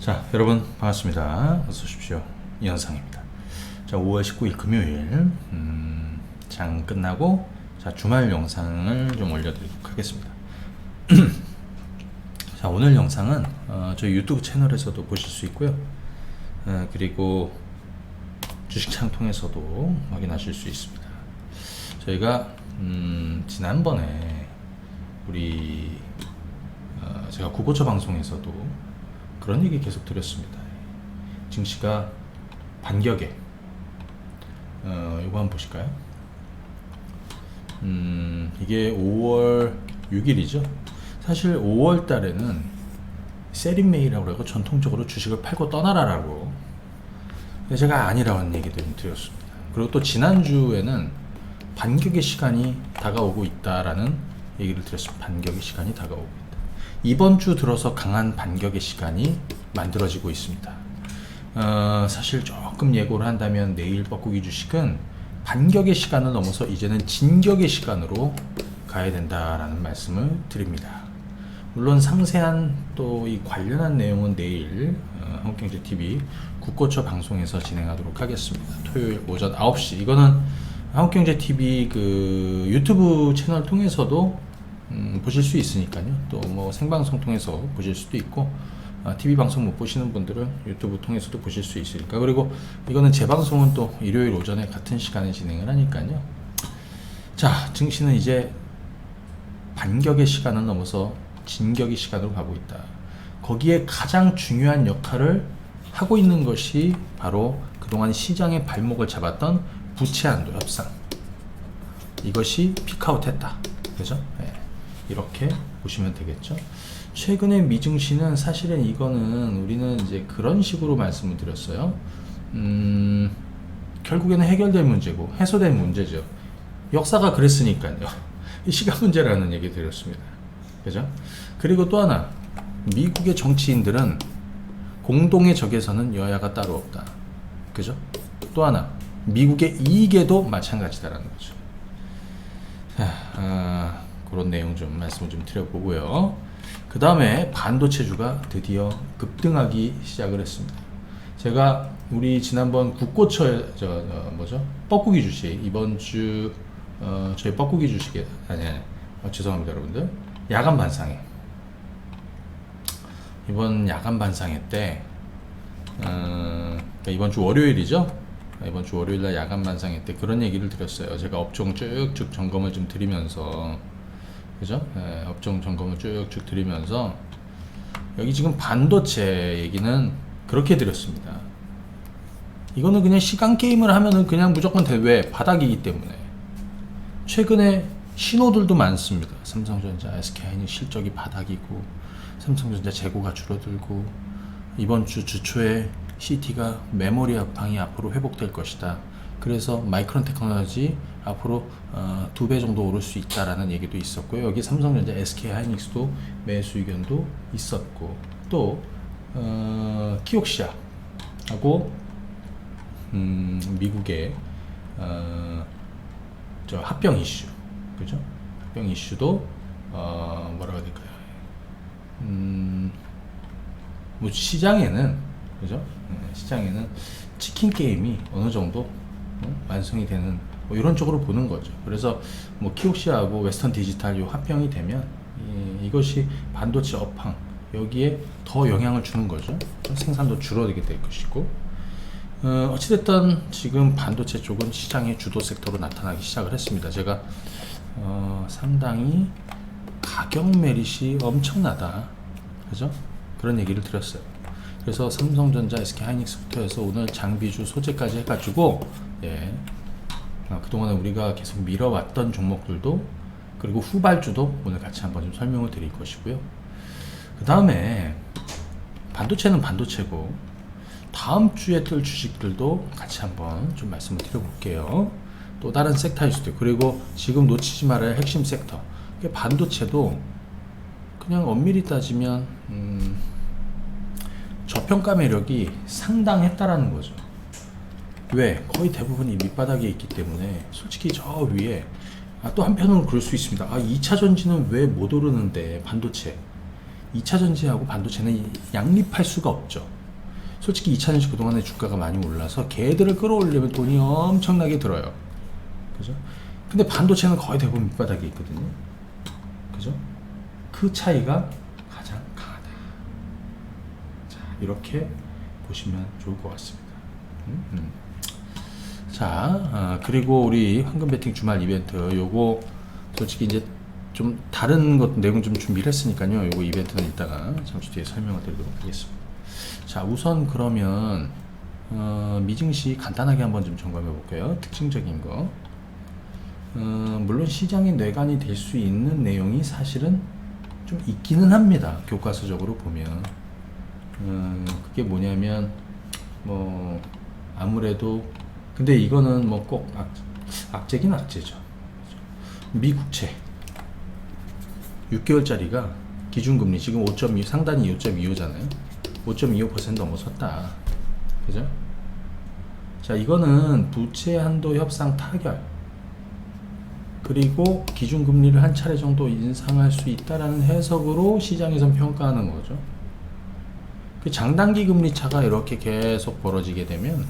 자, 여러분 반갑습니다. 어서 오십시오. 이현상입니다. 자, 5월 19일 금요일 장 끝나고 자 주말 영상을 좀 올려드리도록 하겠습니다. 자, 오늘 영상은 저희 유튜브 채널에서도 보실 수 있고요. 그리고 주식창 통해서도 확인하실 수 있습니다. 저희가 지난번에 우리 제가 구고처 방송에서도 그런 얘기 계속 드렸습니다. 증시가 반격에 이거 한번 보실까요? 이게 5월 6일이죠. 사실 5월 달에는 세린메이라고 하고 전통적으로 주식을 팔고 떠나라라고 제가 아니라는 얘기도 드렸습니다. 그리고 또 지난주에는 반격의 시간이 다가오고 있다라는 얘기를 드렸습니다. 반격의 시간이 다가오고 있다. 이번 주 들어서 강한 반격의 시간이 만들어지고 있습니다. 사실 조금 예고를 한다면 내일 뻐꾸기 주식은 반격의 시간을 넘어서 이제는 진격의 시간으로 가야 된다라는 말씀을 드립니다. 물론 상세한 또 이 관련한 내용은 내일 한국경제TV 국고처 방송에서 진행하도록 하겠습니다. 토요일 오전 9시 이거는 한국경제TV 그 유튜브 채널 통해서도 보실 수 있으니까요. 또 뭐 생방송 통해서 보실 수도 있고 TV 방송 못 보시는 분들은 유튜브 통해서도 보실 수 있으니까. 그리고 이거는 재방송은 또 일요일 오전에 같은 시간에 진행을 하니까요. 자, 증시는 이제 반격의 시간을 넘어서 진격의 시간으로 가고 있다. 거기에 가장 중요한 역할을 하고 있는 것이 바로 그동안 시장의 발목을 잡았던 부채 한도 협상. 이것이 피크아웃 했다. 그죠? 네. 이렇게 보시면 되겠죠. 최근에 미증시는 사실은 이거는 우리는 이제 그런 식으로 말씀을 드렸어요. 결국에는 해결될 문제고 해소될 문제죠. 역사가 그랬으니까요. 이 시간 문제라는 얘기 드렸습니다. 그죠? 그리고 또 하나, 미국의 정치인들은 공동의 적에서는 여야가 따로 없다. 그죠? 또 하나, 미국의 이익에도 마찬가지다라는 거죠. 자, 그런 내용 좀 말씀을 좀 드려보고요. 그 다음에 반도체주가 드디어 급등하기 시작을 했습니다. 제가 우리 지난번 국고처 뻐꾸기 주식 이번 주 저희 뻐꾸기 주식에 죄송합니다 여러분들. 야간 반상회 이번 야간 반상회 때 이번 주 월요일이죠. 이번 주 월요일날 야간 반상회 때 그런 얘기를 드렸어요. 제가 업종 쭉쭉 점검을 좀 드리면서 그죠? 네, 업종 점검을 쭉쭉 드리면서 여기 지금 반도체 얘기는 그렇게 드렸습니다. 이거는 그냥 시간 게임을 하면은 그냥 무조건 왜 바닥이기 때문에 최근에 신호들도 많습니다. 삼성전자, SK하이닉스 실적이 바닥이고 삼성전자 재고가 줄어들고 이번 주 주초에 CT가 메모리 방이 앞으로 회복될 것이다. 그래서 마이크론 테크놀로지 앞으로 2배 정도 오를 수 있다라는 얘기도 있었고요. 여기 삼성전자, SK하이닉스도 매수 의견도 있었고 또 키옥시아하고 미국의 저 합병 이슈, 그죠? 합병 이슈도 뭐라고 해야 될까요? 뭐 시장에는 그죠? 시장에는 치킨 게임이 어느 정도 완성이 되는 뭐 이런 쪽으로 보는 거죠. 그래서 뭐 키옥시아하고 웨스턴 디지털 요 합병이 되면 이것이 반도체 업황 여기에 더 영향을 주는 거죠. 생산도 줄어들게 될 것이고 어찌됐든 지금 반도체 쪽은 시장의 주도 섹터로 나타나기 시작을 했습니다. 제가 상당히 가격 메릿이 엄청나다, 그죠? 그런 얘기를 드렸어요. 그래서 삼성전자, SK하이닉스부터 해서 오늘 장비주 소재까지 해가지고 예, 그동안에 우리가 계속 밀어왔던 종목들도 그리고 후발주도 오늘 같이 한번 좀 설명을 드릴 것이고요. 그 다음에 반도체는 반도체고 다음 주에 뜰 주식들도 같이 한번 좀 말씀을 드려볼게요. 또 다른 섹터일 수도 있고 그리고 지금 놓치지 말아야 핵심 섹터 반도체도 그냥 엄밀히 따지면 저평가 매력이 상당했다라는 거죠. 왜? 거의 대부분이 밑바닥에 있기 때문에 솔직히 저 위에 또 한편으로 그럴 수 있습니다. 2차 전지는 왜 못 오르는데 반도체 2차전지하고 반도체는 양립할 수가 없죠. 솔직히 2차전지 그동안에 주가가 많이 올라서 걔들을 끌어올리면 돈이 엄청나게 들어요. 그죠? 근데 반도체는 거의 대부분 밑바닥에 있거든요. 그죠? 그 차이가 가장 강하다. 자, 이렇게 보시면 좋을 것 같습니다. 자, 그리고 우리 황금 배팅 주말 이벤트 요거 솔직히 이제 좀 다른 것 내용 좀 준비를 했으니까요. 요거 이벤트는 이따가 잠시 뒤에 설명을 드리도록 하겠습니다. 자, 우선 그러면 미증시 간단하게 한번 좀 점검해 볼게요. 특징적인 거. 물론 시장의 뇌관이 될 수 있는 내용이 사실은 좀 있기는 합니다. 교과서적으로 보면. 그게 뭐냐면 뭐 아무래도 근데 이거는 뭐 꼭 악재긴 악재죠. 미국채 6개월짜리가 기준금리 지금 5.2 상단이 5.25잖아요. 5.25% 넘어섰다. 그죠? 자, 이거는 부채 한도 협상 타결 그리고 기준금리를 한 차례 정도 인상할 수 있다라는 해석으로 시장에선 평가하는 거죠. 그 장단기 금리 차가 이렇게 계속 벌어지게 되면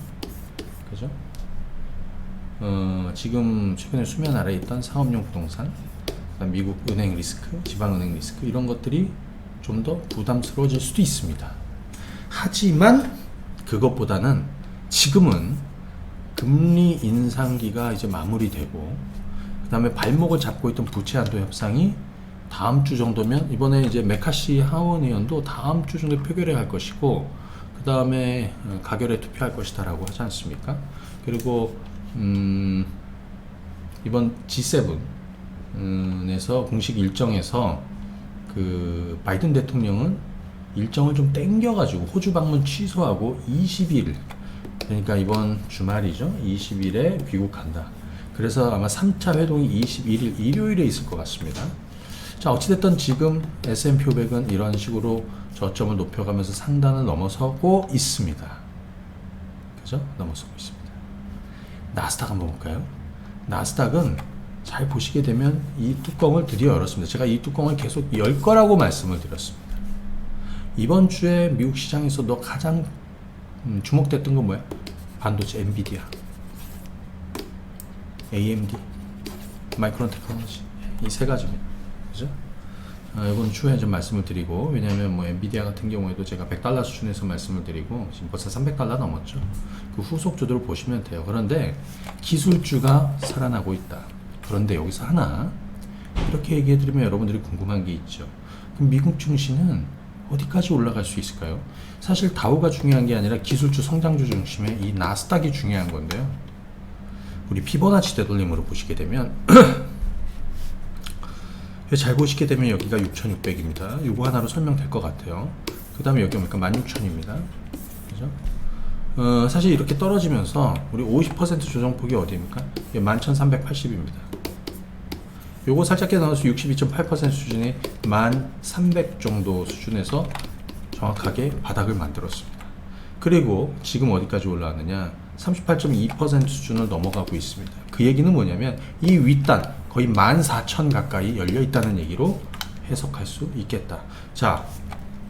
그죠? 지금 최근에 수면 아래에 있던 상업용 부동산, 미국 은행 리스크, 지방은행 리스크 이런 것들이 좀 더 부담스러워질 수도 있습니다. 하지만 그것보다는 지금은 금리 인상기가 이제 마무리되고 그 다음에 발목을 잡고 있던 부채 한도 협상이 다음 주 정도면 이번에 이제 메카시 하원 의원도 다음 주 정도에 표결을 할 것이고 그 다음에 가결에 투표할 것이다 라고 하지 않습니까? 그리고 이번 G7에서 공식 일정에서 그 바이든 대통령은 일정을 좀 땡겨가지고 호주 방문 취소하고 20일 그러니까 이번 주말이죠. 20일에 귀국한다. 그래서 아마 3차 회동이 21일 일요일에 있을 것 같습니다. 자, 어찌됐든 지금 S&P 500은 이런 식으로 저점을 높여가면서 상단을 넘어서고 있습니다. 그죠? 넘어서고 있습니다. 나스닥 한번 볼까요? 나스닥은 잘 보시게 되면 이 뚜껑을 드디어 열었습니다. 제가 이 뚜껑을 계속 열 거라고 말씀을 드렸습니다. 이번 주에 미국 시장에서도 가장 주목됐던 건 뭐야? 반도체 엔비디아, AMD, 마이크론 테크놀로지 이 세 가지입니다. 그죠? 이번 주에 좀 말씀을 드리고 왜냐하면 뭐 엔비디아 같은 경우에도 제가 $100 수준에서 말씀을 드리고 지금 벌써 $300 넘었죠. 그 후속주들을 보시면 돼요. 그런데 기술주가 살아나고 있다. 그런데 여기서 하나 이렇게 얘기해드리면 여러분들이 궁금한 게 있죠. 그럼 미국 증시는 어디까지 올라갈 수 있을까요? 사실 다우가 중요한 게 아니라 기술주 성장주 중심의 이 나스닥이 중요한 건데요. 우리 피보나치 되돌림으로 보시게 되면 잘 보시게 되면 여기가 6,600입니다. 이거 하나로 설명될 것 같아요. 그 다음에 여기 오니까 16,000입니다. 그죠? 사실 이렇게 떨어지면서 우리 50% 조정폭이 어디입니까? 11,380입니다. 요거 살짝 깨어나서 62.8% 수준의 1,300 정도 수준에서 정확하게 바닥을 만들었습니다. 그리고 지금 어디까지 올라왔느냐? 38.2% 수준을 넘어가고 있습니다. 그 얘기는 뭐냐면 이 윗단 거의 14,000 가까이 열려 있다는 얘기로 해석할 수 있겠다. 자,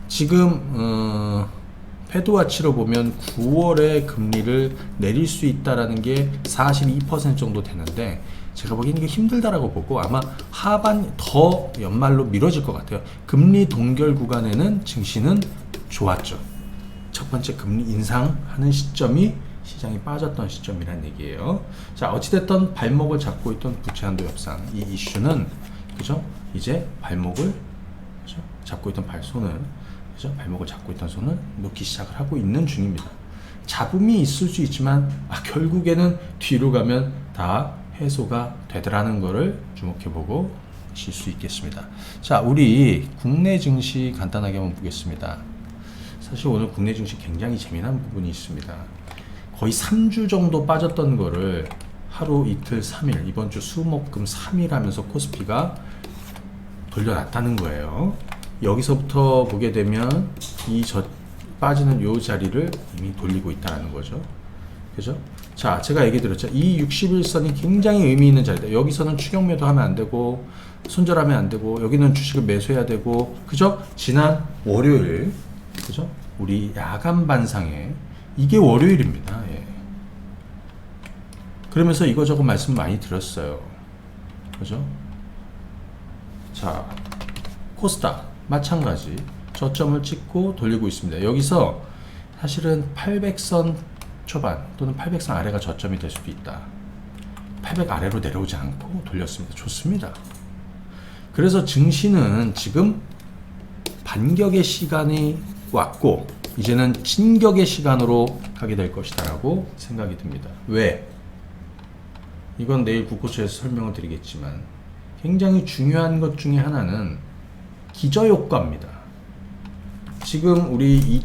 지금 패드와치로 보면 9월에 금리를 내릴 수 있다라는 게 42% 정도 되는데 제가 보기에는 이게 힘들다라고 보고 아마 하반 더 연말로 미뤄질 것 같아요. 금리 동결 구간에는 증시는 좋았죠. 첫 번째 금리 인상하는 시점이 시장이 빠졌던 시점이란 얘기예요. 자, 어찌됐든 발목을 잡고 있던 부채 한도 협상 이 이슈는 그죠? 이제 발목을 그죠? 잡고 있던 발손을 그죠? 발목을 잡고 있던 손을 놓기 시작을 하고 있는 중입니다. 잡음이 있을 수 있지만 결국에는 뒤로 가면 다 해소가 되더라는 거를 주목해보고 보실 수 있겠습니다. 자, 우리 국내 증시 간단하게 한번 보겠습니다. 사실 오늘 국내 증시 굉장히 재미난 부분이 있습니다. 거의 3주 정도 빠졌던 거를 하루 이틀 3일 이번 주 수목금 3일 하면서 코스피가 돌려놨다는 거예요. 여기서부터 보게 되면 빠지는 요 자리를 이미 돌리고 있다는 거죠. 그죠? 자, 제가 얘기 드렸죠. 이 61선이 굉장히 의미 있는 자리다. 여기서는 추격 매도 하면 안 되고, 손절하면 안 되고, 여기는 주식을 매수해야 되고, 그죠? 지난 월요일, 그죠? 우리 야간 반상에, 이게 월요일입니다. 예. 그러면서 이거저거 말씀 많이 드렸어요. 그죠? 자, 코스닥, 마찬가지. 저점을 찍고 돌리고 있습니다. 여기서 사실은 800선 초반 또는 800선 아래가 저점이 될 수도 있다. 800 아래로 내려오지 않고 돌렸습니다. 좋습니다. 그래서 증시는 지금 반격의 시간이 왔고 이제는 진격의 시간으로 가게 될 것이다 라고 생각이 듭니다. 왜? 이건 내일 국고처에서 설명을 드리겠지만 굉장히 중요한 것 중에 하나는 기저효과입니다. 지금 우리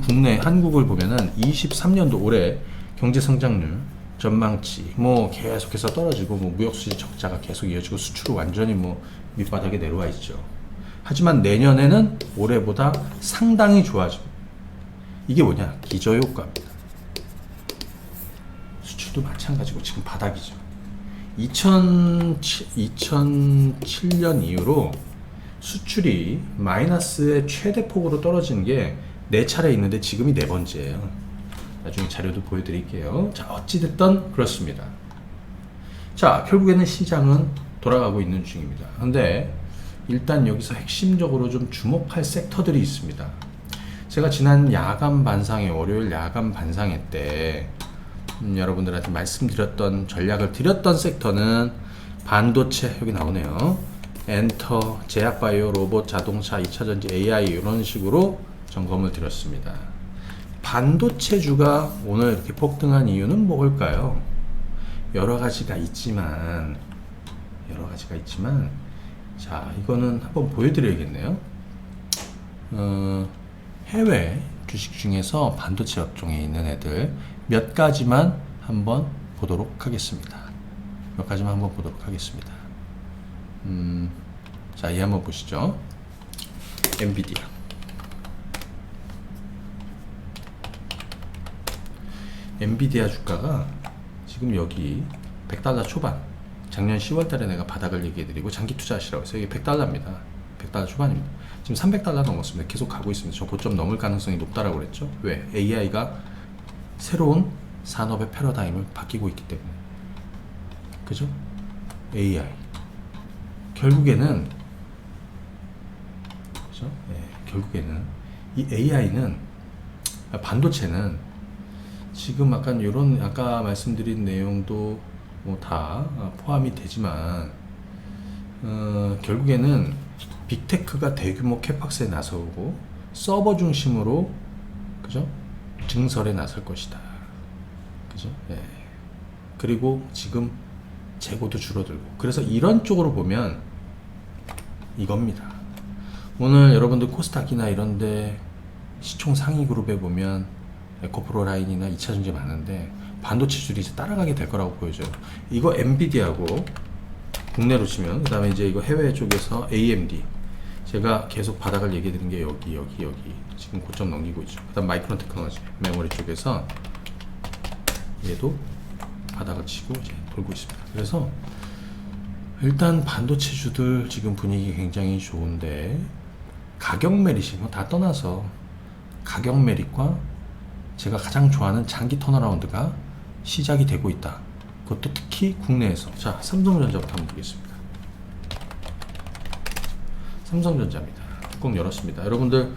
국내 한국을 보면은 23년도 올해 경제 성장률 전망치 뭐 계속해서 떨어지고 뭐 무역 수지 적자가 계속 이어지고 수출은 완전히 뭐 밑바닥에 내려와 있죠. 하지만 내년에는 올해보다 상당히 좋아집니다. 이게 뭐냐? 기저효과입니다. 수출도 마찬가지고 지금 바닥이죠. 2007년 이후로 수출이 마이너스의 최대폭으로 떨어진 게 4차례 있는데 지금이 4번째예요. 나중에 자료도 보여드릴게요. 자, 어찌됐든 그렇습니다. 자, 결국에는 시장은 돌아가고 있는 중입니다. 근데 일단 여기서 핵심적으로 좀 주목할 섹터들이 있습니다. 제가 지난 야간 반상회, 월요일 야간 반상회 때 여러분들한테 말씀드렸던 전략을 드렸던 섹터는 반도체, 여기 나오네요. 엔터, 제약바이오, 로봇, 자동차, 2차전지, AI 이런 식으로 점검을 드렸습니다. 반도체주가 오늘 이렇게 폭등한 이유는 뭘까요? 여러 가지가 있지만 자, 이거는 한번 보여드려야겠네요. 해외 주식 중에서 반도체 업종에 있는 애들 몇 가지만 한번 보도록 하겠습니다. 자, 이 한번 보시죠. 엔비디아 주가가 지금 여기 $100 초반, 작년 10월 달에 내가 바닥을 얘기해드리고 장기 투자하시라고 해서 이게 $100입니다. $100 초반입니다. 지금 $300 넘었습니다. 계속 가고 있습니다. 저 고점 넘을 가능성이 높다라고 그랬죠. 왜? AI가 새로운 산업의 패러다임을 바뀌고 있기 때문에. 그죠? AI. 결국에는 이 AI는, 반도체는 지금 약간 이런 아까 말씀드린 내용도 뭐 다 포함이 되지만 결국에는 빅테크가 대규모 캐팍스에 나서고 서버 중심으로, 그죠? 증설에 나설 것이다. 그죠? 예. 그리고 지금 재고도 줄어들고, 그래서 이런 쪽으로 보면 이겁니다. 오늘 여러분들 코스닥이나 이런데 시총 상위 그룹에 보면 에코프로 라인이나 2차전지 많은데 반도체줄이 이제 따라가게 될 거라고 보여져요. 이거 엔비디아고 국내로 치면, 그 다음에 이제 이거 해외 쪽에서 AMD, 제가 계속 바닥을 얘기해 드린 게 여기 지금 고점 넘기고 있죠. 그 다음 마이크론 테크놀로지 메모리 쪽에서 얘도 바닥을 치고 이제 돌고 있습니다. 그래서 일단 반도체주들 지금 분위기 굉장히 좋은데, 가격 메릿이 뭐 다 떠나서 가격 메릿과 제가 가장 좋아하는 장기 턴어라운드가 시작이 되고 있다. 그것도 특히 국내에서. 자, 삼성전자부터 한번 보겠습니다. 삼성전자입니다. 뚜껑 열었습니다. 여러분들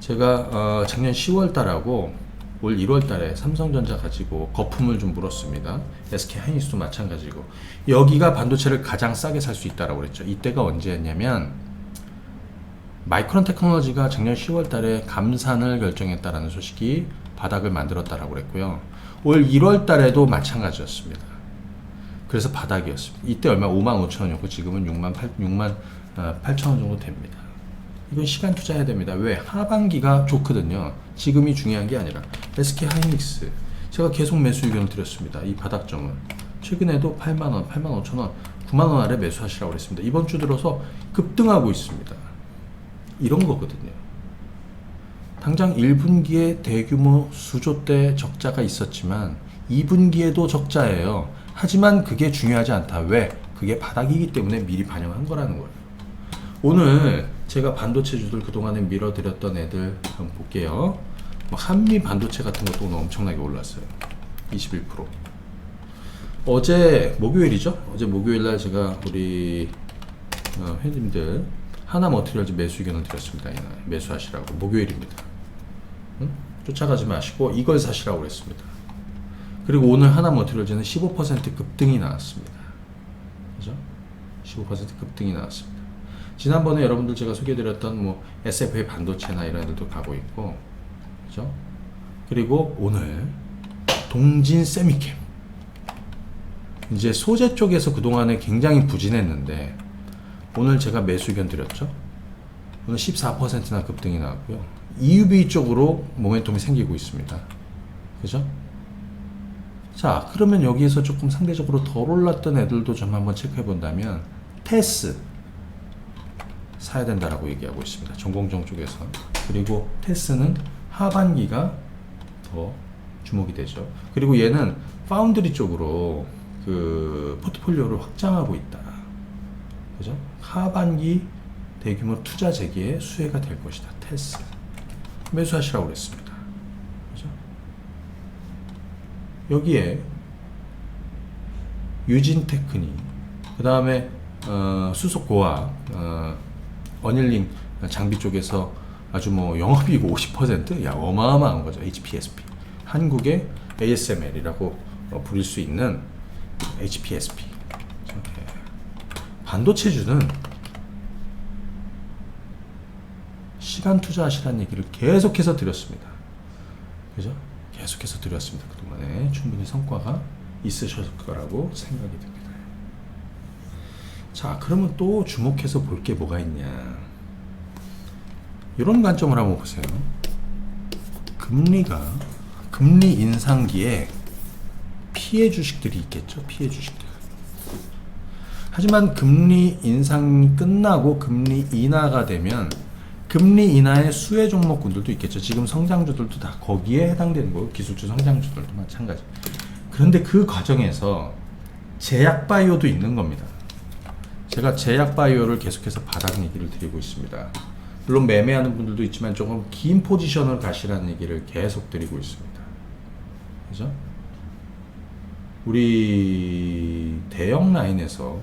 제가 작년 10월 달하고 올 1월 달에 삼성전자 가지고 거품을 좀 물었습니다. SK 하이닉스도 마찬가지고, 여기가 반도체를 가장 싸게 살 수 있다라고 그랬죠. 이때가 언제였냐면 마이크론 테크놀로지가 작년 10월 달에 감산을 결정했다라는 소식이 바닥을 만들었다라고 그랬고요. 올 1월 달에도 마찬가지였습니다. 그래서 바닥이었습니다. 이때 얼마? 55,000원이었고 지금은 68,000원 정도 됩니다. 이건 시간 투자해야 됩니다. 왜? 하반기가 좋거든요. 지금이 중요한 게 아니라. SK 하이닉스 제가 계속 매수 의견을 드렸습니다. 이 바닥점은 최근에도 8만원, 85,000원, 9만원 아래 매수하시라고 그랬습니다. 이번 주 들어서 급등하고 있습니다. 이런 거거든요. 당장 1분기에 대규모 수조 대 적자가 있었지만 2분기에도 적자예요. 하지만 그게 중요하지 않다. 왜? 그게 바닥이기 때문에 미리 반영한 거라는 거예요. 오늘 제가 반도체주들 그동안에 밀어드렸던 애들 한번 볼게요. 한미 반도체 같은 것도 오늘 엄청나게 올랐어요. 21%. 어제 목요일이죠? 어제 목요일날 제가 우리 회원님들 하나 머티리얼즈 매수 의견을 드렸습니다. 이날 매수하시라고. 목요일입니다. 응? 쫓아가지 마시고 이걸 사시라고 그랬습니다. 그리고 오늘 하나 머티리얼즈는 15% 급등이 나왔습니다. 그죠? 15% 급등이 나왔습니다. 지난번에 여러분들 제가 소개해드렸던 뭐 SFA 반도체나 이런 애들도 가고 있고, 그죠? 그리고 오늘 동진 세미캠. 이제 소재 쪽에서 그동안에 굉장히 부진했는데 오늘 제가 매수 의견 드렸죠. 오늘 14%나 급등이 나왔고요. EUV 쪽으로 모멘텀이 생기고 있습니다. 그죠? 자, 그러면 여기에서 조금 상대적으로 덜 올랐던 애들도 좀 한번 체크해 본다면 테스 사야 된다라고 얘기하고 있습니다. 전공정 쪽에서. 그리고 테스는 하반기가 더 주목이 되죠. 그리고 얘는 파운드리 쪽으로 그 포트폴리오를 확장하고 있다. 그죠? 하반기 대규모 투자 재개의 수혜가 될 것이다. 테스 매수하시라고 그랬습니다. 그죠? 여기에 유진테크니, 그 다음에 수속 고압, 어닐링 장비 쪽에서 아주 뭐 영업이익 50%? 야, 어마어마한 거죠. HPSP. 한국의 ASML이라고 부릴 수 있는 HPSP. 반도체주는 시간 투자하시라는 얘기를 계속해서 드렸습니다. 그죠? 계속해서 드렸습니다. 그동안에 충분히 성과가 있으셨을 거라고 생각이 듭니다. 자, 그러면 또 주목해서 볼 게 뭐가 있냐. 이런 관점을 한번 보세요. 금리 인상기에 피해 주식들이 있겠죠. 피해 주식들. 하지만 금리 인상이 끝나고 금리 인하가 되면 금리 인하의 수혜 종목군들도 있겠죠. 지금 성장주들도 다 거기에 해당되는 거고, 기술주 성장주들도 마찬가지. 그런데 그 과정에서 제약바이오도 있는 겁니다. 제가 제약바이오를 계속해서 바닥 얘기를 드리고 있습니다. 물론 매매하는 분들도 있지만 조금 긴 포지션을 가시라는 얘기를 계속 드리고 있습니다. 그죠? 우리 대형 라인에서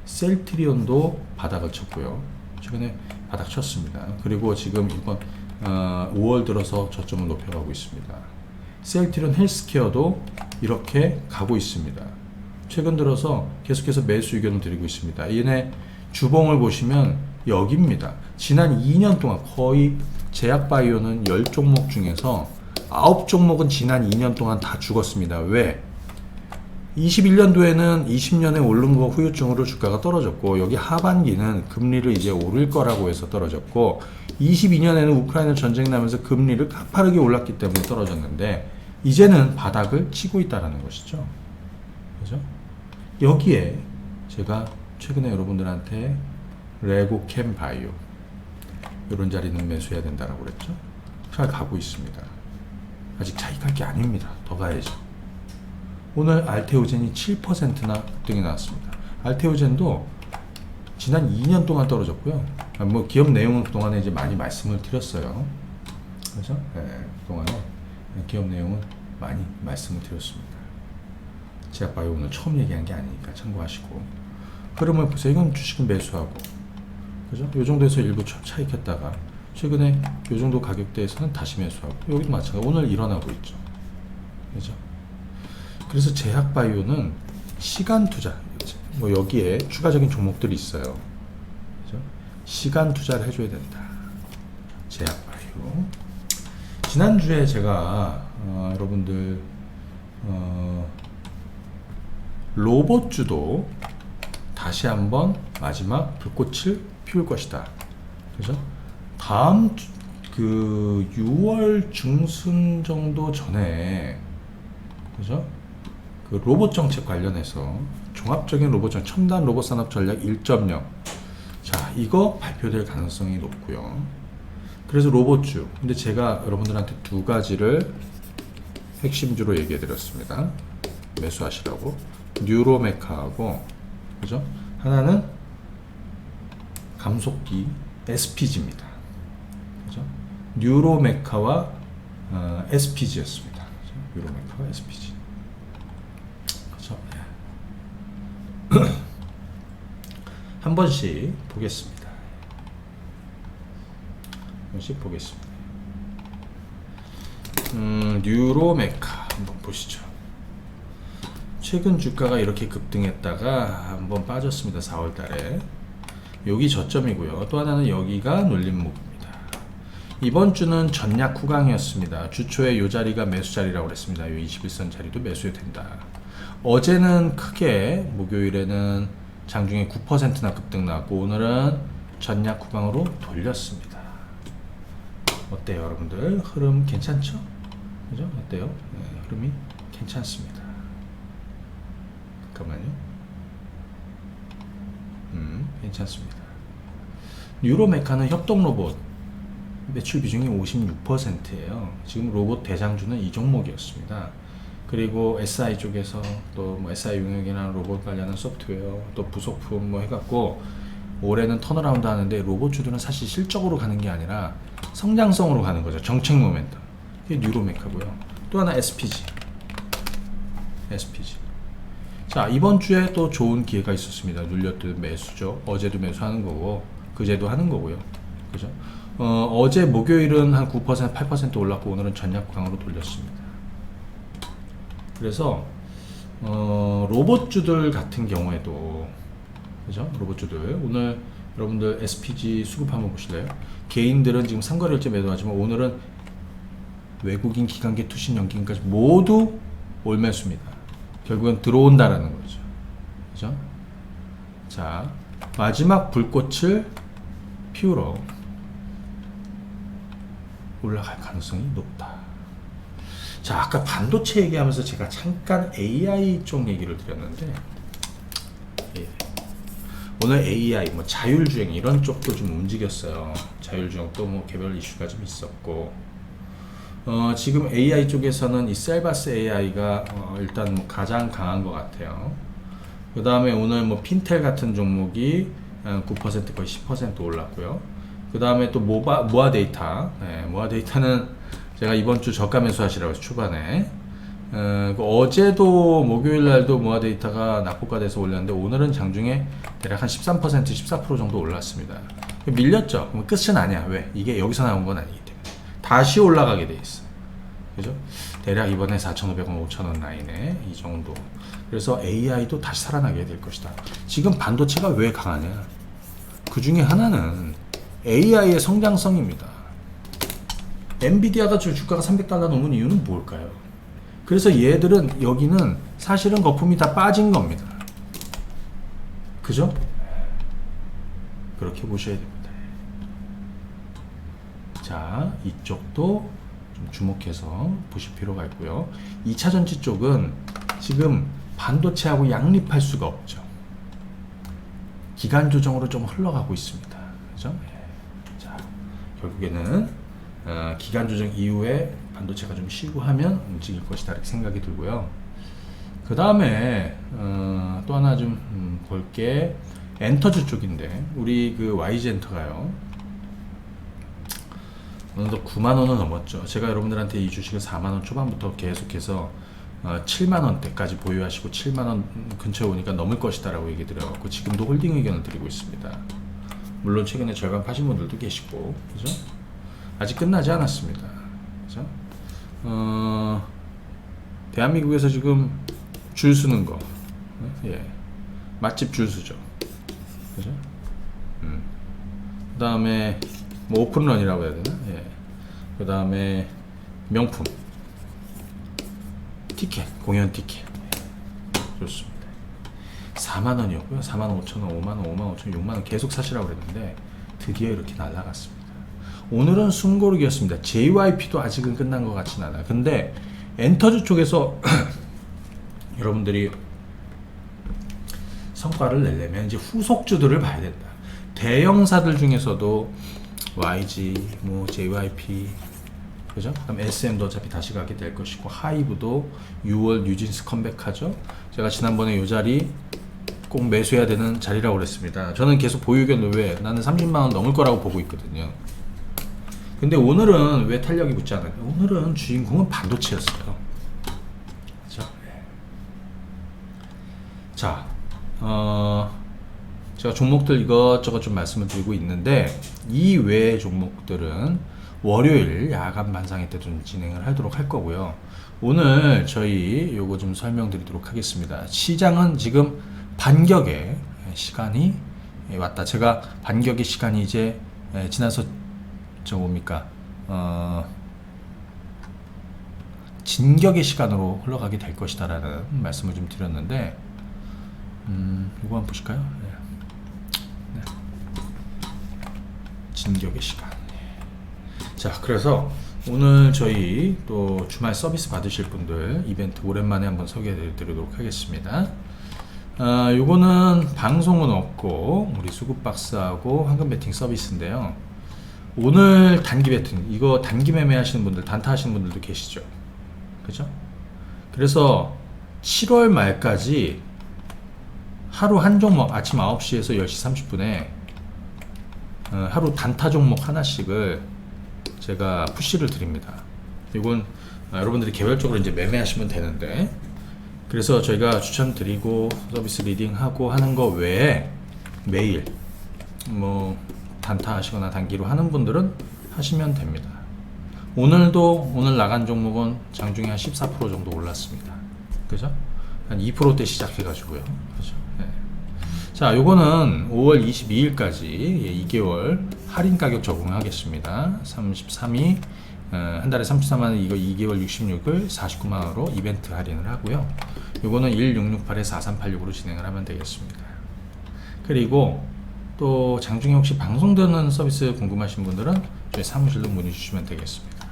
셀트리온도 바닥을 쳤고요. 최근에 바닥 쳤습니다. 그리고 지금 이번 5월 들어서 저점을 높여가고 있습니다. 셀트리온 헬스케어도 이렇게 가고 있습니다. 최근 들어서 계속해서 매수 의견을 드리고 있습니다. 얘네 주봉을 보시면 여기입니다. 지난 2년 동안 거의 제약바이오는 10종목 중에서 9종목은 지난 2년 동안 다 죽었습니다. 왜? 21년도에는 20년에 오른 거 후유증으로 주가가 떨어졌고, 여기 하반기는 금리를 이제 오를 거라고 해서 떨어졌고, 22년에는 우크라이나 전쟁 나면서 금리를 가파르게 올랐기 때문에 떨어졌는데, 이제는 바닥을 치고 있다는 것이죠. 그죠? 여기에 제가 최근에 여러분들한테 레고캠 바이오 이런 자리는 매수해야 된다라고 그랬죠. 잘 가고 있습니다. 아직 차익할 게 아닙니다. 더 가야죠. 오늘 알테오젠이 7%나 급등이 나왔습니다. 알테오젠도 지난 2년 동안 떨어졌고요. 뭐 기업 내용은 그동안에 이제 많이 말씀을 드렸어요. 그렇죠? 네, 그동안에 기업 내용은 많이 말씀을 드렸습니다. 제약바이오 오늘 처음 얘기한 게 아니니까 참고하시고. 흐름을 보세요. 이건 주식은 매수하고, 그죠? 요 정도에서 일부 차익했다가 최근에 요 정도 가격대에서는 다시 매수하고, 여기도 마찬가지. 오늘 일어나고 있죠. 그죠? 그래서 제약바이오는 시간 투자, 뭐 여기에 추가적인 종목들이 있어요. 그죠? 시간 투자를 해줘야 된다. 제약바이오. 지난주에 제가 여러분들 로봇주도 다시 한번 마지막 불꽃을 피울 것이다. 그죠? 다음 그 6월 중순 정도 전에, 그죠? 그 로봇 정책 관련해서 종합적인 로봇 정책, 첨단 로봇 산업 전략 1.0. 자, 이거 발표될 가능성이 높고요. 그래서 로봇주. 근데 제가 여러분들한테 두 가지를 핵심주로 얘기해 드렸습니다. 매수하시라고. 뉴로메카하고, 그죠? 하나는 감속기 SPG입니다. 그죠? 뉴로메카와 SPG였습니다. 그죠? 뉴로메카와 SPG. 그죠? 한 번씩 보겠습니다. 한 번씩 보겠습니다. 뉴로메카 한번 보시죠. 최근 주가가 이렇게 급등했다가 한번 빠졌습니다. 4월 달에. 여기 저점이고요. 또 하나는 여기가 눌림목입니다. 이번 주는 전약 후강이었습니다. 주초에 이 자리가 매수 자리라고 그랬습니다. 이 21선 자리도 매수해도 된다. 어제는 크게 목요일에는 장중에 9%나 급등 나왔고, 오늘은 전약 후강으로 돌렸습니다. 어때요, 여러분들? 흐름 괜찮죠? 그죠? 어때요? 네, 흐름이 괜찮습니다. 잠깐만요. 괜찮습니다. 뉴로메카는 협동 로봇 매출 비중이 56%예요. 지금 로봇 대장주는 이 종목이었습니다. 그리고 SI 쪽에서 또 뭐 SI 용역이나 로봇 관련한 소프트웨어, 또 부속품 뭐 해갖고 올해는 턴어라운드 하는데, 로봇주들은 사실 실적으로 가는 게 아니라 성장성으로 가는 거죠. 정책 모멘텀. 이게 뉴로메카고요. 또 하나 SPG. 자, 이번 주에 또 좋은 기회가 있었습니다. 눌렸던 매수죠. 어제도 매수하는 거고, 그제도 하는 거고요. 그죠? 어제 목요일은 한 9%, 8% 올랐고, 오늘은 전약 강으로 돌렸습니다. 그래서 로봇주들 같은 경우에도, 그죠? 로봇주들 오늘 여러분들 SPG 수급 한번 보실래요? 개인들은 지금 상거래일제 매도하지만, 오늘은 외국인 기관계 투신 연기금까지 모두 올매수입니다. 결국엔 들어온다라는 거죠. 그죠? 자, 마지막 불꽃을 피우러 올라갈 가능성이 높다. 자, 아까 반도체 얘기하면서 제가 잠깐 AI 쪽 얘기를 드렸는데, 예. 오늘 AI, 뭐 자율주행 이런 쪽도 좀 움직였어요. 자율주행도 뭐 개별 이슈가 좀 있었고, 지금 AI 쪽에서는 이 셀바스 AI가 일단 뭐 가장 강한 것 같아요. 그 다음에 오늘 뭐 핀텔 같은 종목이 9% 거의 10% 올랐고요. 그 다음에 또 모아 데이터, 모아 데이터는 제가 이번 주 저가 매수하시라고 해서 초반에, 어제도 목요일 날도 모아 데이터가 낙폭가 돼서 올렸는데, 오늘은 장중에 대략 한 13%, 14% 정도 올랐습니다. 밀렸죠. 끝은 아니야. 왜? 이게 여기서 나온 건 아니기 때문에 다시 올라가게 돼 있어. 그죠? 대략 이번에 4,500원, 5,000원 라인에 이 정도. 그래서 AI도 다시 살아나게 될 것이다. 지금 반도체가 왜 강하냐? 그 중에 하나는 AI의 성장성입니다. 엔비디아가 주가가 300달러 넘은 이유는 뭘까요? 그래서 얘들은, 여기는 사실은 거품이 다 빠진 겁니다. 그죠? 그렇게 보셔야 됩니다. 자, 이쪽도 좀 주목해서 보실 필요가 있고요. 2차 전지 쪽은 지금 반도체하고 양립할 수가 없죠. 기간 조정으로 좀 흘러가고 있습니다. 그죠? 자, 결국에는 기간 조정 이후에 반도체가 좀 쉬고 하면 움직일 것이다, 이렇게 생각이 들고요. 그 다음에 또 하나 좀 볼게, 엔터즈 쪽인데, 우리 그 YG 엔터가요, 오늘도 9만원은 넘었죠. 제가 여러분들한테 이 주식을 4만원 초반부터 계속해서 7만원대까지 보유하시고 7만원 근처에 오니까 넘을 것이다 라고 얘기 드려갖고, 지금도 홀딩 의견을 드리고 있습니다. 물론 최근에 절반 파신 분들도 계시고, 그죠? 아직 끝나지 않았습니다. 그죠? 대한민국에서 지금 줄 서는 거, 예, 맛집 줄 서죠. 그죠? 그 다음에 뭐 오픈런이라고 해야 되나? 예. 그 다음에 명품 티켓, 공연 티켓, 좋습니다. 4만원이었고요 45,000원, 5만원, 55,000원, 6만원 계속 사시라고 그랬는데 드디어 이렇게 날아갔습니다. 오늘은 숨고르기였습니다. JYP도 아직은 끝난 것 같진 않아요. 근데 엔터즈 쪽에서 여러분들이 성과를 내려면 이제 후속주들을 봐야 된다. 대형사들 중에서도 YG, 뭐 JYP, 그죠? 그럼 SM도 어차피 다시 가게 될 것이고, 하이브도 6월 뉴진스 컴백하죠. 제가 지난번에 이 자리 꼭 매수해야 되는 자리라고 그랬습니다. 저는 계속 보유 의견을 왜 나는 30만원 넘을 거라고 보고 있거든요. 근데 오늘은 왜 탄력이 붙지 않아요? 오늘은 주인공은 반도체였어요. 그죠? 자, 제가 종목들 이것저것 좀 말씀을 드리고 있는데, 이 외의 종목들은 월요일 야간 반상회 때 좀 진행을 하도록 할 거고요. 오늘 저희 요거 좀 설명드리도록 하겠습니다. 시장은 지금 반격의 시간이 왔다. 제가 반격의 시간이 이제 지나서 저 뭡니까 진격의 시간으로 흘러가게 될 것이다 라는 말씀을 좀 드렸는데, 이거 한번 보실까요? 네. 진격의 시간. 자, 그래서 오늘 저희 또 주말 서비스 받으실 분들 이벤트 오랜만에 한번 소개해 드리도록 하겠습니다. 요거는 방송은 없고 우리 수급박스하고 황금 배팅 서비스인데요. 오늘 단기 배팅, 이거 단기 매매 하시는 분들, 단타 하시는 분들도 계시죠? 그죠? 그래서 7월 말까지 하루 한 종목 아침 9시에서 10시 30분에 하루 단타 종목 하나씩을 제가 푸시를 드립니다. 이건 여러분들이 개별적으로 이제 매매하시면 되는데, 그래서 저희가 추천드리고 서비스 리딩하고 하는 거 외에 매일 뭐 단타 하시거나 단기로 하는 분들은 하시면 됩니다. 오늘도 오늘 나간 종목은 장중에 한 14% 정도 올랐습니다. 그죠? 한 2%대 시작해 가지고요. 그죠? 네. 자, 요거는 5월 22일까지 2개월 할인 가격 적용하겠습니다. 33이 한 달에 34만원, 이거 2개월 66을 49만원으로 이벤트 할인을 하고요. 요거는 1668에 4386으로 진행을 하면 되겠습니다. 그리고 또 장중에 혹시 방송 듣는 서비스 궁금하신 분들은 저희 사무실로 문의 주시면 되겠습니다.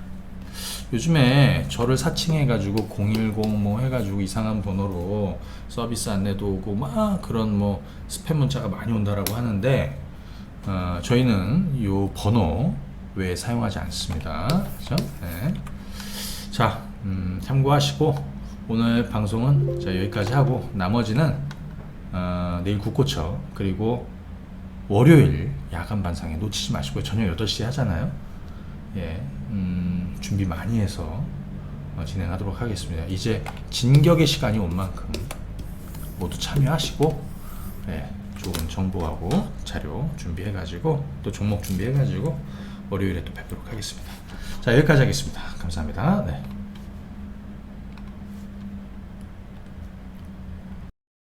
요즘에 저를 사칭해 가지고 010 뭐 해가지고 이상한 번호로 서비스 안내도 오고 막 그런 뭐 스팸 문자가 많이 온다라고 하는데, 저희는 요 번호 외에 사용하지 않습니다. 그렇죠? 네. 자, 참고하시고 오늘 방송은 자 여기까지 하고, 나머지는 내일 국고처 그리고 월요일 야간 반상회 놓치지 마시고, 저녁 8시에 하잖아요. 예, 준비 많이 해서 진행하도록 하겠습니다. 이제 진격의 시간이 온 만큼 모두 참여하시고, 예, 좋은 정보하고 자료 준비해가지고 또 종목 준비해가지고 월요일에 또 뵙도록 하겠습니다. 자, 여기까지 하겠습니다. 감사합니다. 네.